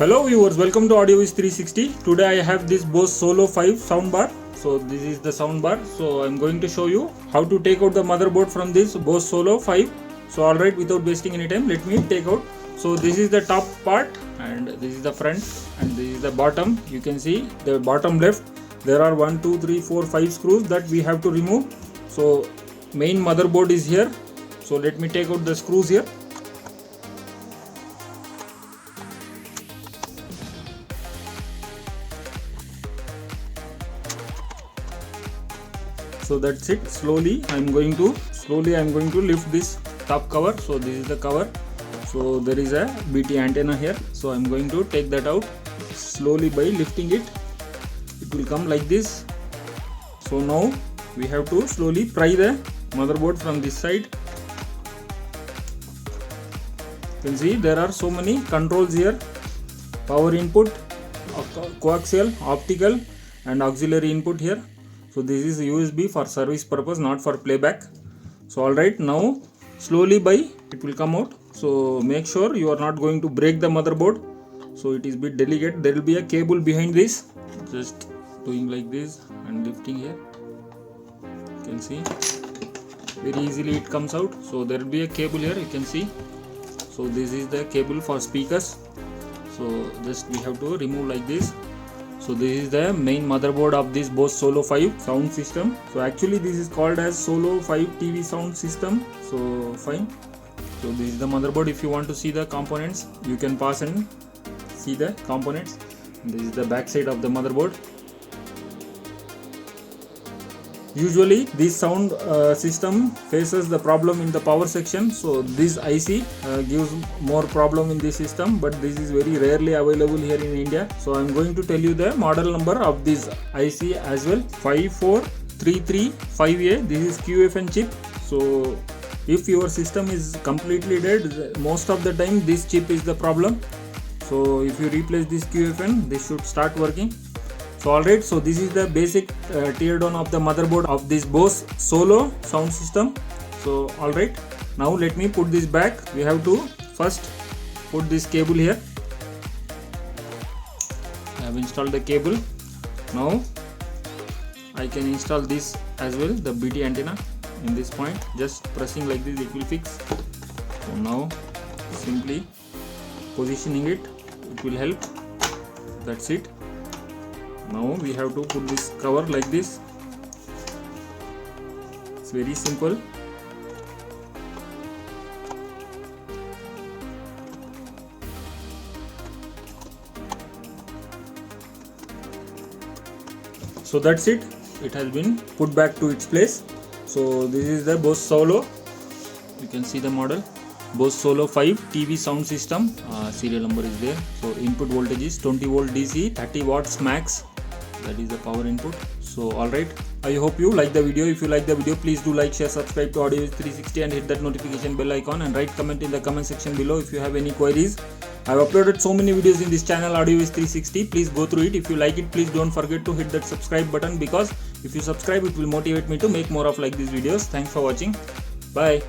Hello viewers, welcome to AudioViz 360. Today I have this Bose Solo 5 soundbar. So this is the soundbar. So I'm going to show you how to take out the motherboard from this Bose Solo 5. So alright, without wasting any time, let me take out. So this is the top part and this is the front and this is the bottom. You can see the bottom left. There are 1, 2, 3, 4, 5 screws that we have to remove. So main motherboard is here. So let me take out the screws here. So that's it. Slowly I'm going to lift this top cover. So this is the cover. So there is a BT antenna here. So I'm going to take that out slowly by lifting it. It will come like this. So now we have to slowly pry the motherboard from this side. You can see there are so many controls here. Power input, coaxial, optical and auxiliary input here. So this is USB for service purpose, not for playback. So alright, now slowly by it will come out. So make sure you are not going to break the motherboard. So it is a bit delicate. There will be a cable behind this. Just doing like this and lifting here. You can see very easily it comes out. So there will be a cable here, you can see. So this is the cable for speakers. So just we have to remove like this. So this is the main motherboard of this Bose Solo 5 sound system. So actually this is called as Solo 5 TV sound system. So fine. So this is the motherboard. If you want to see the components, you can pause and see the components. This is the back side of the motherboard. Usually this sound system faces the problem in the power section. So this IC gives more problem in this system, but this is very rarely available here in India. So I'm going to tell you the model number of this IC as well. 54335A. This is QFN chip. So if your system is completely dead, most of the time this chip is the problem. So if you replace this QFN, this should start working. So alright, so this is the basic teardown of the motherboard of this Bose Solo sound system. So alright, now let me put this back. We have to first put this cable here. I have installed the cable. Now I can install this as well, the BT antenna in this point. Just pressing like this, it will fix. So now simply positioning it, it will help. That's it. Now we have to put this cover like this. It's very simple. So that's it. It has been put back to its place. So this is the Bose Solo. You can see the model. Bose Solo 5 TV sound system. Serial number is there. So input voltage is 20 volt DC, 30 watts max. That is the power input. So alright, I hope you like the video. If you like the video, please do like, share, subscribe to AudioViz 360 and hit that notification bell icon and write comment in the comment section below if you have any queries. I have uploaded so many videos in this channel AudioViz 360. Please go through it. If you like it, please don't forget to hit that subscribe button, because if you subscribe, it will motivate me to make more of like these videos. Thanks for watching. Bye.